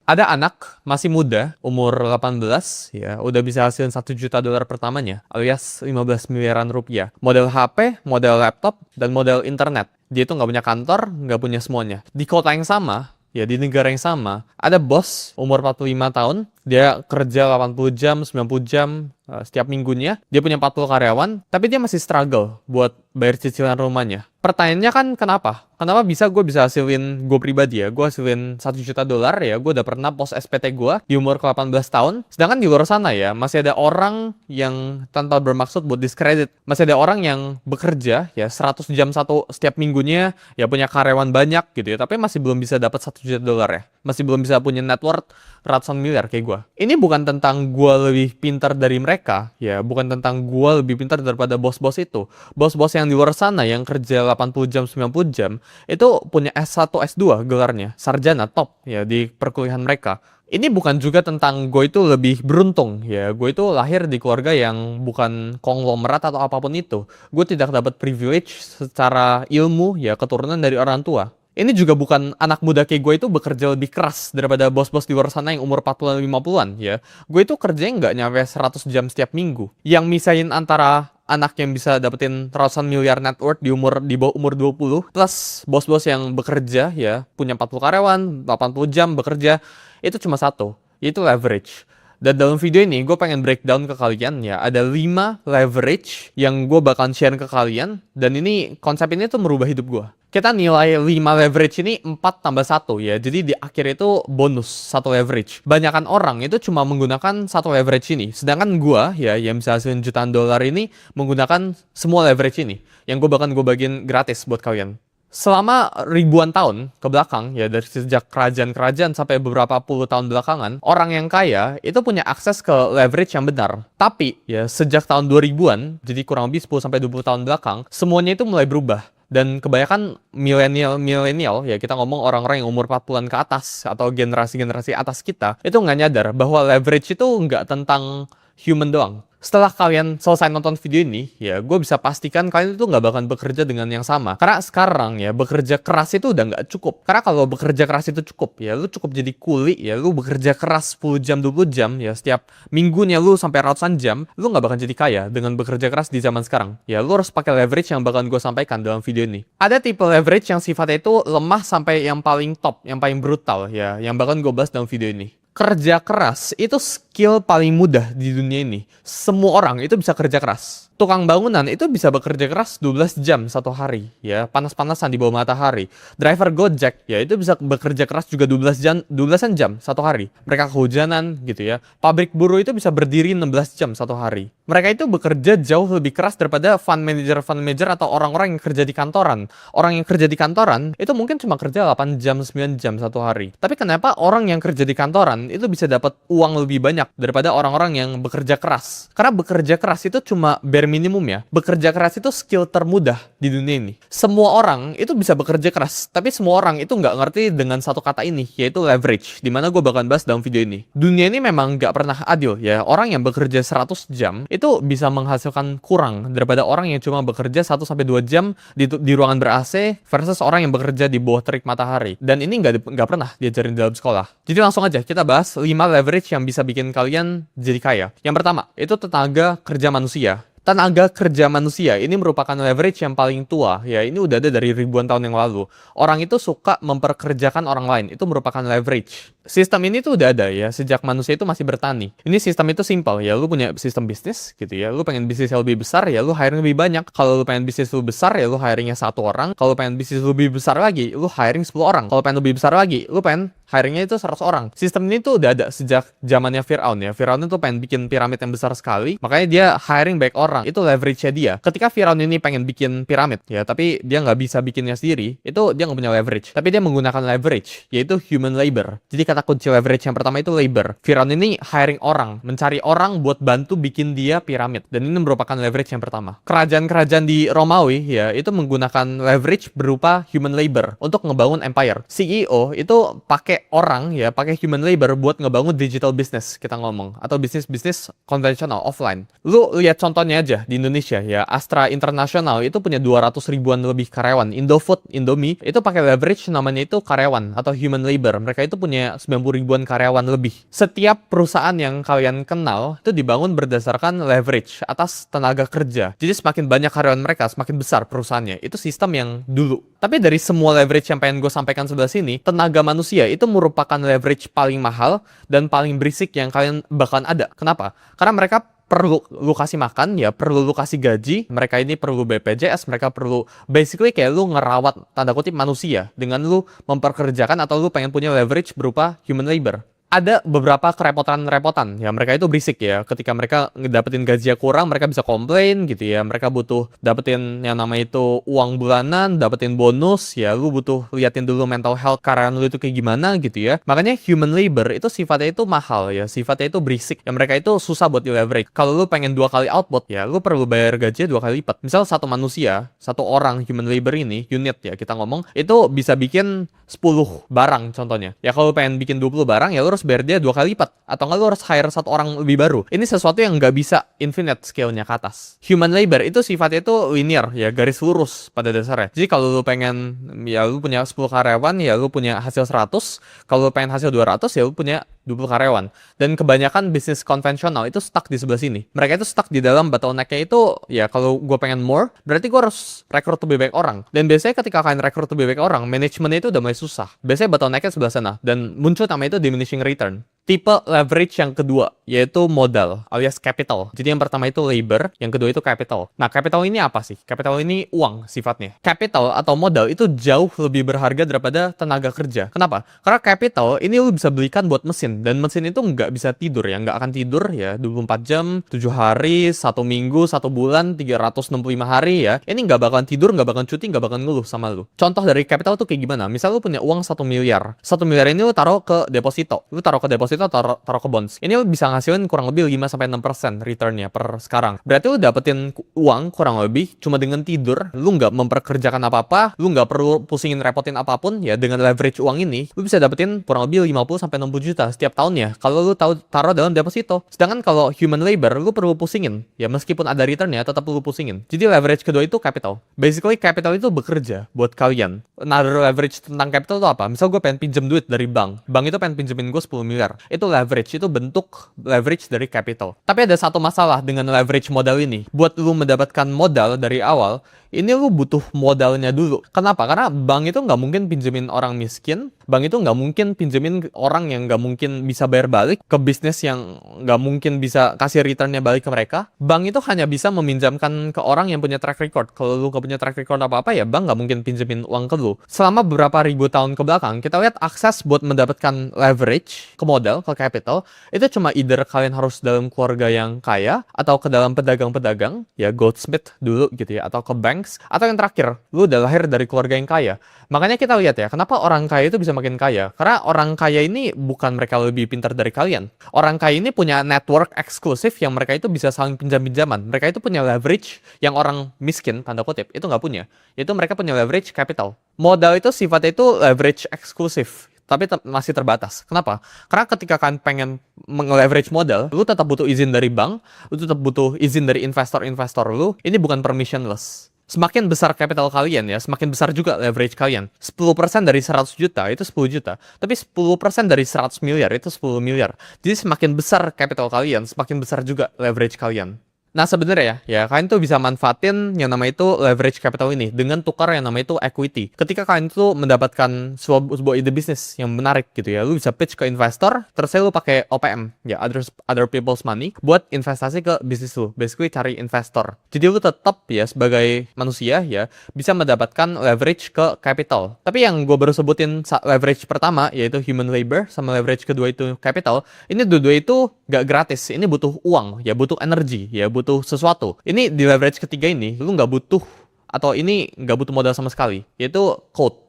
Ada anak masih muda, umur 18, ya, udah bisa hasilin $1 juta pertamanya, alias 15 miliaran rupiah. Model HP, model laptop, dan model internet. Dia itu nggak punya kantor, nggak punya semuanya. Di kota yang sama, ya di negara yang sama, ada bos umur 45 tahun, dia kerja 80 jam, 90 jam setiap minggunya. Dia punya 40 karyawan, tapi dia masih struggle buat bayar cicilan rumahnya. Pertanyaannya kan kenapa? Kenapa gue bisa hasilin, gue pribadi ya, gue hasilin $1 juta ya, gue udah pernah post SPT gue di umur ke-18 tahun. Sedangkan di luar sana ya, masih ada orang yang tanpa bermaksud buat diskredit. Masih ada orang yang bekerja ya 100 jam setiap minggunya, ya punya karyawan banyak gitu ya, tapi masih belum bisa dapat $1 juta ya. Masih belum bisa punya net worth ratusan miliar kayak gue. Ini bukan tentang gue lebih pintar dari mereka, ya, bukan tentang gue lebih pintar daripada bos-bos itu. Bos-bos yang di luar sana yang kerja 80 jam, 90 jam, itu punya S1, S2 gelarnya, sarjana top ya di perkuliahan mereka. Ini bukan juga tentang gue itu lebih beruntung ya, gue itu lahir di keluarga yang bukan konglomerat atau apapun itu. Gue tidak dapat privilege secara ilmu ya, keturunan dari orang tua. Ini juga bukan anak muda kayak gue itu bekerja lebih keras daripada bos-bos di luar sana yang umur 40-an 50-an ya. Gue itu kerjanya nggak nyampe 100 jam setiap minggu. Yang misahin antara anak yang bisa dapetin ratusan miliar net worth di bawah umur 20 plus bos-bos yang bekerja ya, punya 40 karyawan, 80 jam bekerja, itu cuma satu, yaitu leverage. Dan dalam video ini gue pengen breakdown ke kalian ya, ada 5 leverage yang gue bakalan share ke kalian, dan ini konsep ini tuh merubah hidup gue. Kita nilai 5 leverage ini 4 tambah 1 ya, jadi di akhir itu bonus 1 leverage. Banyakan orang itu cuma menggunakan 1 leverage ini, sedangkan gue ya yang bisa hasilin jutaan dolar ini menggunakan semua leverage ini, yang gue bagiin gratis buat kalian. Selama ribuan tahun ke belakang, ya dari sejak kerajaan-kerajaan sampai beberapa puluh tahun belakangan, orang yang kaya itu punya akses ke leverage yang benar. Tapi, ya sejak tahun 2000-an, jadi kurang lebih 10-20 tahun belakang, semuanya itu mulai berubah. Dan kebanyakan milenial, ya kita ngomong orang-orang yang umur 40-an ke atas, atau generasi-generasi atas kita, itu nggak nyadar bahwa leverage itu nggak tentang human doang. Setelah kalian selesai nonton video ini, ya gue bisa pastikan kalian itu nggak bakalan bekerja dengan yang sama. Karena sekarang ya bekerja keras itu udah nggak cukup. Karena kalau bekerja keras itu cukup, ya lu cukup jadi kuli, ya lu bekerja keras 10 jam, 20 jam, ya setiap minggunya lu sampai ratusan jam, lu nggak bakalan jadi kaya dengan bekerja keras di zaman sekarang. Ya lu harus pakai leverage yang bakalan gue sampaikan dalam video ini. Ada tipe leverage yang sifatnya itu lemah sampai yang paling top, yang paling brutal, ya, yang bakalan gue bahas dalam video ini. Kerja keras itu skill paling mudah di dunia ini. Semua orang itu bisa kerja keras. Tukang bangunan itu bisa bekerja keras 12 jam satu hari, ya, panas-panasan di bawah matahari. Driver Gojek, ya, itu bisa bekerja keras juga 12-an jam satu hari. Mereka kehujanan gitu ya. Pabrik buruh itu bisa berdiri 16 jam satu hari. Mereka itu bekerja jauh lebih keras daripada fund manager atau orang-orang yang kerja di kantoran. Orang yang kerja di kantoran itu mungkin cuma kerja 8 jam, 9 jam satu hari. Tapi kenapa orang yang kerja di kantoran itu bisa dapat uang lebih banyak daripada orang-orang yang bekerja keras? Karena bekerja keras itu cuma bare minimum ya. Bekerja keras itu skill termudah di dunia ini. Semua orang itu bisa bekerja keras, tapi semua orang itu nggak ngerti dengan satu kata ini, yaitu leverage, dimana gue bakalan bahas dalam video ini. Dunia ini memang nggak pernah adil ya. Orang yang bekerja 100 jam itu bisa menghasilkan kurang daripada orang yang cuma bekerja 1-2 jam di ruangan ber-AC versus orang yang bekerja di bawah terik matahari. Dan ini nggak pernah diajarin dalam sekolah. Jadi langsung aja kita bahas 5 leverage yang bisa bikin kalian jadi kaya. Yang pertama, itu tenaga kerja manusia. Tenaga kerja manusia ini merupakan leverage yang paling tua, ya ini udah ada dari ribuan tahun yang lalu. Orang itu suka memperkerjakan orang lain, itu merupakan leverage. Sistem ini tuh udah ada ya, sejak manusia itu masih bertani. Ini sistem itu simple ya, lu punya sistem bisnis gitu ya, lu pengen bisnis yang lebih besar ya, lu hiring lebih banyak. Kalau lu pengen bisnis lebih besar ya, lu hiringnya 1 orang. Kalau pengen bisnis lebih besar lagi, lu hiring 10 orang. Kalau pengen lebih besar lagi, lu pengen hiringnya itu 100 orang. Sistem ini tuh udah ada sejak zamannya Firaun ya. Firaun itu pengen bikin piramid yang besar sekali, makanya dia hiring banyak orang. Itu leverage-nya dia. Ketika Firaun ini pengen bikin piramid ya, tapi dia nggak bisa bikinnya sendiri, itu dia nggak punya leverage. Tapi dia menggunakan leverage, yaitu human labor. Jadi kata kunci leverage yang pertama itu labor. Firaun ini hiring orang, mencari orang buat bantu bikin dia piramid. Dan ini merupakan leverage yang pertama. Kerajaan-kerajaan di Romawi ya, itu menggunakan leverage berupa human labor untuk ngebangun empire. CEO itu pakai orang ya, pakai human labor buat ngebangun digital business kita ngomong, atau bisnis-bisnis konvensional offline. Lu lihat contohnya aja di Indonesia ya, Astra International itu punya 200 ribuan lebih karyawan. Indofood, Indomie itu pakai leverage namanya itu karyawan atau human labor. Mereka itu punya 90 ribuan karyawan lebih. Setiap perusahaan yang kalian kenal itu dibangun berdasarkan leverage atas tenaga kerja. Jadi semakin banyak karyawan mereka, semakin besar perusahaannya. Itu sistem yang dulu. Tapi dari semua leverage yang pengen gue sampaikan sebelah sini, tenaga manusia itu merupakan leverage paling mahal dan paling berisik yang kalian bakalan ada. Kenapa? Karena mereka perlu lu kasih makan, ya perlu lu kasih gaji, mereka ini perlu BPJS, mereka perlu basically kayak lu ngerawat tanda kutip manusia dengan lu memperkerjakan atau lu pengen punya leverage berupa human labor. Ada beberapa kerepotan-repotan ya, mereka itu berisik ya, ketika mereka ngedapetin gajinya kurang mereka bisa komplain gitu ya, mereka butuh dapetin yang namanya itu uang bulanan, dapetin bonus ya, lu butuh liatin dulu mental health karyawan lu itu kayak gimana gitu ya. Makanya human labor itu sifatnya itu mahal ya, sifatnya itu berisik ya, mereka itu susah buat di leverage. Kalau lu pengen 2 kali output ya, lu perlu bayar gajinya 2 kali lipat. Misal satu manusia, satu orang human labor ini, unit ya kita ngomong, itu bisa bikin 10 barang contohnya ya. Kalau pengen bikin 20 barang ya lu harus bayar dia 2 kali lipat, atau enggak lu harus hire satu orang lebih baru. Ini sesuatu yang nggak bisa infinite scale-nya ke atas. Human labor itu sifatnya itu linear ya, garis lurus pada dasarnya. Jadi kalau lu pengen ya lu punya 10 karyawan ya lu punya hasil 100, kalau lu pengen hasil 200 ya lu punya 20 karyawan. Dan kebanyakan bisnis konvensional itu stuck di sebelah sini. Mereka itu stuck di dalam bottleneck-nya itu ya, kalau gue pengen more berarti gue harus rekrut lebih banyak orang. Dan biasanya ketika kalian rekrut lebih banyak orang, manajemennya itu udah mulai susah. Biasanya bottleneck-nya sebelah sana dan muncul namanya itu diminishing return. Tipe leverage yang kedua yaitu modal alias capital. Jadi yang pertama itu labor, yang kedua itu capital. Nah, capital ini apa sih? Capital ini uang sifatnya. Capital atau modal itu jauh lebih berharga daripada tenaga kerja. Kenapa? Karena capital ini lu bisa belikan buat mesin, dan mesin itu nggak bisa tidur ya, nggak akan tidur ya 24 jam, 7 hari, 1 minggu, 1 bulan, 365 hari ya. Ini nggak bakalan tidur, nggak bakalan cuti, nggak bakalan ngeluh sama lu. Contoh dari capital tuh kayak gimana? Misal lu punya uang 1 miliar. 1 miliar ini lu taruh ke deposito. Lu taruh ke deposito, taruh ke bonds. Ini lu bisa ngasilin kurang lebih 5-6% returnnya per sekarang. Berarti lu dapetin uang kurang lebih cuma dengan tidur. Lu nggak memperkerjakan apa-apa, lu nggak perlu pusingin repotin apapun ya. Dengan leverage uang ini, lu bisa dapetin kurang lebih 50-60 juta setiap tahunnya kalau lu taruh dalam deposito. Sedangkan kalau human labor, lu perlu pusingin. Ya meskipun ada returnnya, tetap lu pusingin. Jadi leverage kedua itu capital. Basically capital itu bekerja buat kalian. Another leverage tentang capital itu apa? Misal gue pengen pinjem duit dari bank. Bank itu pengen pinjemin gue 10 miliar. Itu leverage, itu bentuk leverage dari capital. Tapi ada satu masalah dengan leverage modal ini. Buat lu mendapatkan modal dari awal, ini lu butuh modalnya dulu. Kenapa? Karena bank itu nggak mungkin pinjemin orang miskin. Bank itu nggak mungkin pinjemin orang yang nggak mungkin bisa bayar balik ke bisnis yang nggak mungkin bisa kasih returnnya balik ke mereka. Bank itu hanya bisa meminjamkan ke orang yang punya track record. Kalau lu nggak punya track record apa-apa ya, bank nggak mungkin pinjemin uang ke lu. Selama beberapa ribu tahun ke belakang, kita lihat akses buat mendapatkan leverage ke modal, ke capital, itu cuma either kalian harus dalam keluarga yang kaya, atau ke dalam pedagang-pedagang, ya goldsmith dulu gitu ya, atau ke banks, atau yang terakhir, lu udah lahir dari keluarga yang kaya. Makanya kita lihat ya, kenapa orang kaya itu bisa makin kaya? Karena orang kaya ini bukan mereka lebih pintar dari kalian. Orang kaya ini punya network eksklusif yang mereka itu bisa saling pinjam-pinjaman. Mereka itu punya leverage yang orang miskin, tanda kutip, itu nggak punya. Yaitu mereka punya leverage capital. Modal itu sifatnya itu leverage eksklusif, tapi masih terbatas. Kenapa? Karena ketika kalian pengen meng-leverage modal, lu tetap butuh izin dari bank, lu tetap butuh izin dari investor-investor lu. Ini bukan permissionless. Semakin besar capital kalian ya, semakin besar juga leverage kalian. 10% dari 100 juta itu 10 juta. Tapi 10% dari 100 miliar itu 10 miliar. Jadi semakin besar capital kalian, semakin besar juga leverage kalian. Nah sebenarnya ya kalian tuh bisa manfaatin yang namanya itu leverage capital ini dengan tukar yang namanya itu equity. Ketika kalian tuh mendapatkan sebuah ide bisnis yang menarik gitu ya, lu bisa pitch ke investor, terus lu pakai OPM ya, other people's money, buat investasi ke bisnis lu. Basically cari investor. Jadi lu tetap ya sebagai manusia ya bisa mendapatkan leverage ke capital. Tapi yang gue baru sebutin leverage pertama yaitu human labor, sama leverage kedua itu capital, ini dua-dua itu gak gratis. Ini butuh uang ya, butuh energi ya, butuh sesuatu. Ini di leverage ketiga ini lu nggak butuh, atau ini nggak butuh modal sama sekali, yaitu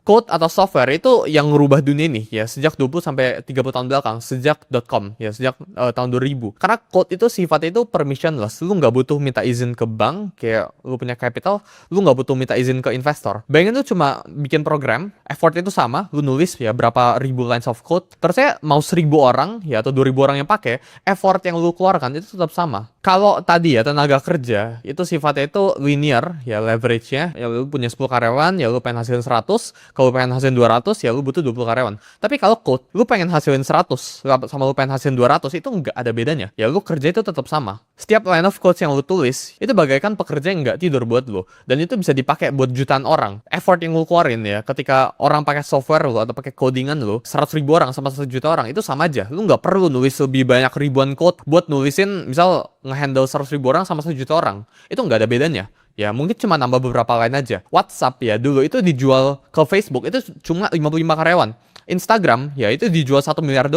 code atau software itu yang ngerubah dunia ini ya sejak 20-30 tahun belakang, sejak .com ya, sejak tahun 2000. Karena code itu sifatnya itu permissionless. Lu nggak butuh minta izin ke bank, kayak lu punya capital, lu nggak butuh minta izin ke investor. Bank itu cuma bikin program, effort itu sama, lu nulis ya berapa ribu lines of code. Terus ya mau 1000 orang ya atau 2000 orang yang pakai, effort yang lu keluarkan itu tetap sama. Kalau tadi ya tenaga kerja itu sifatnya itu linear ya, leverage-nya ya, lu punya 10 karyawan ya lu pengen hasilin 100. Kalau pengen hasilin 200, ya lu butuh 20 karyawan. Tapi kalau code, lu pengen hasilin 100 sama lu pengen hasilin 200, itu nggak ada bedanya. Ya lu kerja itu tetap sama. Setiap line of code yang lu tulis, itu bagaikan pekerja yang nggak tidur buat lu. Dan itu bisa dipakai buat jutaan orang. Effort yang lu keluarin ya, ketika orang pakai software lu atau pakai codingan lu, 100.000 orang sama 1 juta orang, itu sama aja. Lu nggak perlu nulis lebih banyak ribuan code buat nulisin, misal ngehandle 100.000 orang sama 1 juta orang. Itu nggak ada bedanya. Ya mungkin cuma nambah beberapa line aja. WhatsApp ya dulu itu dijual ke Facebook itu cuma 55 karyawan. Instagram ya itu dijual $1 miliar.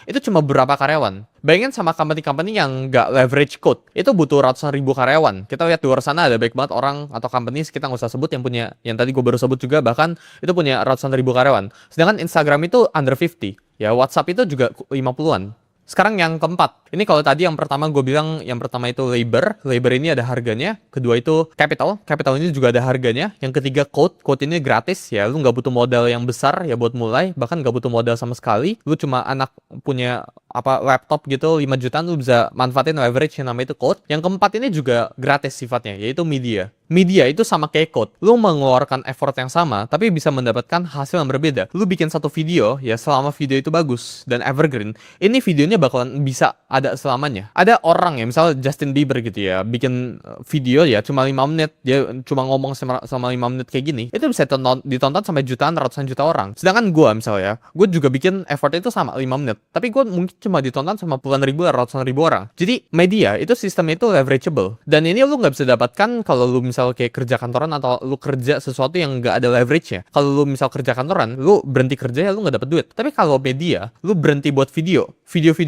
Itu cuma beberapa karyawan. Bayangin sama company-company yang nggak leverage code. Itu butuh ratusan ribu karyawan. Kita lihat di luar sana ada baik banget orang atau company, kita nggak usah sebut, yang punya, yang tadi gue baru sebut juga, bahkan itu punya ratusan ribu karyawan. Sedangkan Instagram itu under 50. Ya WhatsApp itu juga 50-an. Sekarang yang keempat. Ini kalau tadi yang pertama gue bilang, yang pertama itu labor. Labor ini ada harganya. Kedua itu capital. Capital ini juga ada harganya. Yang ketiga code. Code ini gratis ya. Lu nggak butuh modal yang besar ya buat mulai. Bahkan nggak butuh modal sama sekali. Lu cuma anak punya laptop gitu 5 jutaan, lu bisa manfaatin leverage yang namanya itu code. Yang keempat ini juga gratis sifatnya, yaitu media. Media itu sama kayak code. Lu mengeluarkan effort yang sama, tapi bisa mendapatkan hasil yang berbeda. Lu bikin satu video, ya selama video itu bagus dan evergreen, ini videonya bakalan bisa ada selamanya. Ada orang ya, misal Justin Bieber gitu ya, bikin video ya cuma 5 menit, dia cuma ngomong selama 5 menit kayak gini, itu bisa ditonton sampai jutaan, ratusan juta orang. Sedangkan gue misalnya, gue juga bikin effort itu sama 5 menit, tapi gue mungkin cuma ditonton sama puluhan ribu, ratusan ribu orang. Jadi media itu sistemnya itu leverageable. Dan ini lu nggak bisa dapatkan kalau lu misal kayak kerja kantoran atau lu kerja sesuatu yang nggak ada leverage-nya. Kalau lu misal kerja kantoran, lu berhenti kerja ya lu nggak dapet duit. Tapi kalau media, lu berhenti buat video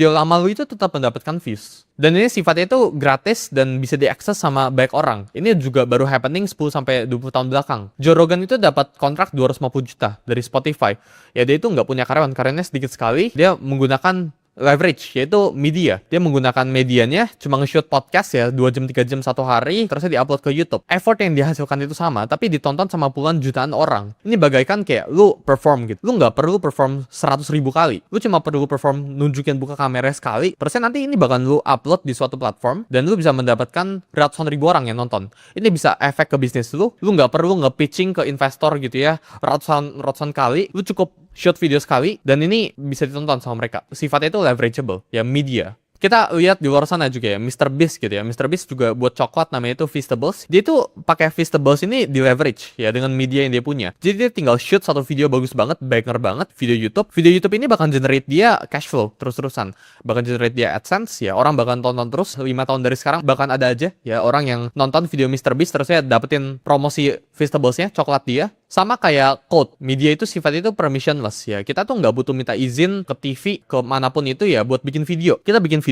lama lu itu tetap mendapatkan views. Dan ini sifatnya itu gratis dan bisa diakses sama banyak orang. Ini juga baru happening 10-20 tahun belakang. Joe Rogan itu dapat kontrak 250 juta dari Spotify. Ya dia itu nggak punya karyawan, karyanya sedikit sekali. Dia menggunakan leverage, yaitu media. Dia menggunakan medianya, cuma nge-shoot podcast ya 2 jam 3 jam satu hari, terusnya diupload ke YouTube. Effort yang dihasilkan itu sama, tapi ditonton sama puluhan jutaan orang. Ini bagaikan kayak lu perform gitu. Lu nggak perlu perform 100.000 kali. Lu cuma perlu perform nunjukin buka kamera sekali, terusnya nanti ini bakal lu upload di suatu platform, dan lu bisa mendapatkan ratusan ribu orang yang nonton. Ini bisa efek ke bisnis lu. Lu nggak perlu nge-pitching ke investor gitu ya ratusan kali. Lu cukup shoot video sekali dan ini bisa ditonton sama mereka. Sifatnya itu leverageable, ya media. Kita lihat di luar sana juga ya, Mr. Beast gitu ya. Mr. Beast juga buat coklat namanya itu Feastables. Dia itu pakai Feastables ini di leverage ya dengan media yang dia punya. Jadi dia tinggal shoot satu video bagus banget, banger banget, video YouTube. Video YouTube ini bakal generate dia cash flow terus-terusan. Bakal generate dia AdSense ya. Orang bakal tonton terus 5 tahun dari sekarang, bahkan ada aja ya orang yang nonton video Mr. Beast terusnya dapetin promosi Feastablesnya, coklat dia. Sama kayak code, media itu sifatnya itu permissionless ya. Kita tuh nggak butuh minta izin ke TV, ke manapun itu ya buat bikin video. Kita bikin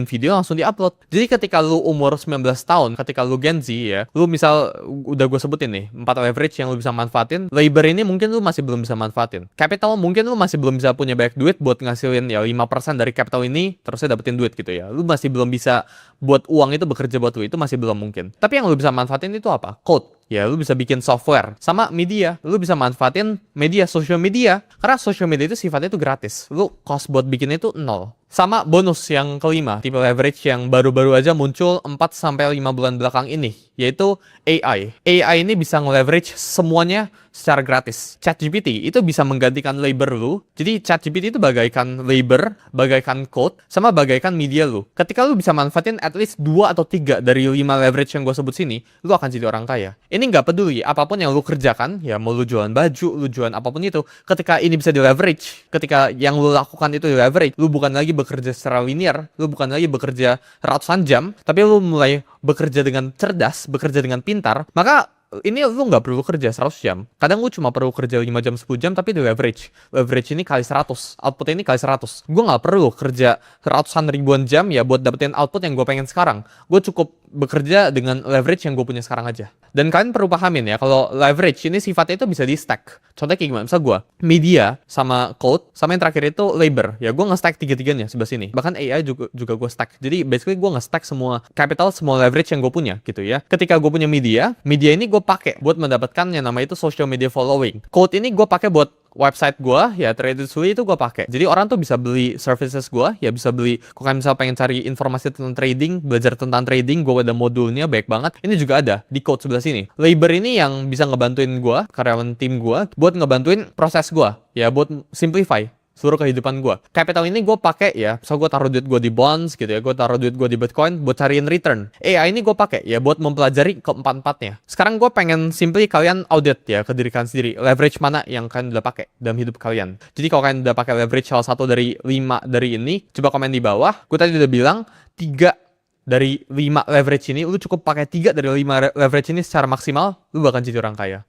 video langsung diupload. Jadi ketika lu umur 19 tahun, ketika lu Gen Z ya, lu misal udah gue sebutin nih 4 leverage yang lu bisa manfaatin. Labor ini mungkin lu masih belum bisa manfaatin. Capital mungkin lu masih belum bisa punya banyak duit buat ngasilin ya 5% dari capital ini terusnya dapetin duit gitu ya. Lu masih belum bisa buat uang itu bekerja buat lu, itu masih belum mungkin. Tapi yang lu bisa manfaatin itu apa? Code. Ya, lu bisa bikin software. Sama media, lu bisa manfaatin media, social media. Karena social media itu sifatnya itu gratis. Lu cost buat bikin itu 0. Sama bonus yang kelima, tipe leverage yang baru-baru aja muncul 4-5 bulan belakang ini, yaitu AI. AI ini bisa nge-leverage semuanya secara gratis. ChatGPT itu bisa menggantikan labor lu. Jadi ChatGPT itu bagaikan labor, bagaikan code, sama bagaikan media lu. Ketika lu bisa manfaatin at least 2 atau 3 dari 5 leverage yang gue sebut sini, lu akan jadi orang kaya. Ini nggak peduli apapun yang lu kerjakan, ya mau lu jualan baju, lu jualan apapun itu, ketika ini bisa di-leverage, ketika yang lu lakukan itu di-leverage, lu bukan lagi bekerja secara linear, lu bukan lagi bekerja ratusan jam, tapi lu mulai bekerja dengan cerdas, bekerja dengan pintar, maka ini lu nggak perlu kerja 100 jam. Kadang lu cuma perlu kerja 5 jam, 10 jam, tapi di leverage. Leverage ini kali 100. Output ini kali 100. Gue nggak perlu kerja ratusan ribuan jam ya buat dapetin output yang gue pengen sekarang. Gue cukup bekerja dengan leverage yang gue punya sekarang aja. Dan kalian perlu pahamin ya, kalau leverage ini sifatnya itu bisa di stack. Contohnya kayak gimana? Misal gue, media sama code, sama yang terakhir itu labor. Ya gue nge-stack tiga-tiganya sebelah sini. Bahkan AI juga gue stack. Jadi basically gue nge-stack semua capital, semua leverage yang gue punya gitu ya. Ketika gue punya media ini gue pakai buat mendapatkan yang namanya itu social media following. Code ini gue pakai buat website gua ya Tradersui itu gua pakai. Jadi orang tuh bisa beli services gua, ya bisa beli. Kalau kalian misal pengen cari informasi tentang trading, belajar tentang trading, gua ada modulnya baik banget. Ini juga ada di code sebelah sini. Labor ini yang bisa ngebantuin gua, karyawan tim gua, buat ngebantuin proses gua, ya buat simplify seluruh kehidupan gue. Capital ini gue pakai ya, so gue taruh duit gue di bonds gitu ya, gue taruh duit gue di Bitcoin buat cariin return. AI ini gue pakai ya buat mempelajari keempat-empatnya. Sekarang gue pengen simply kalian audit ya ke diri kalian sendiri, leverage mana yang kalian udah pakai dalam hidup kalian. Jadi kalau kalian udah pakai leverage salah satu dari 5 dari ini, coba komen di bawah. Gue tadi udah bilang 3 dari 5 leverage ini, lu cukup pakai 3 dari 5 leverage ini secara maksimal, lu bakal jadi orang kaya.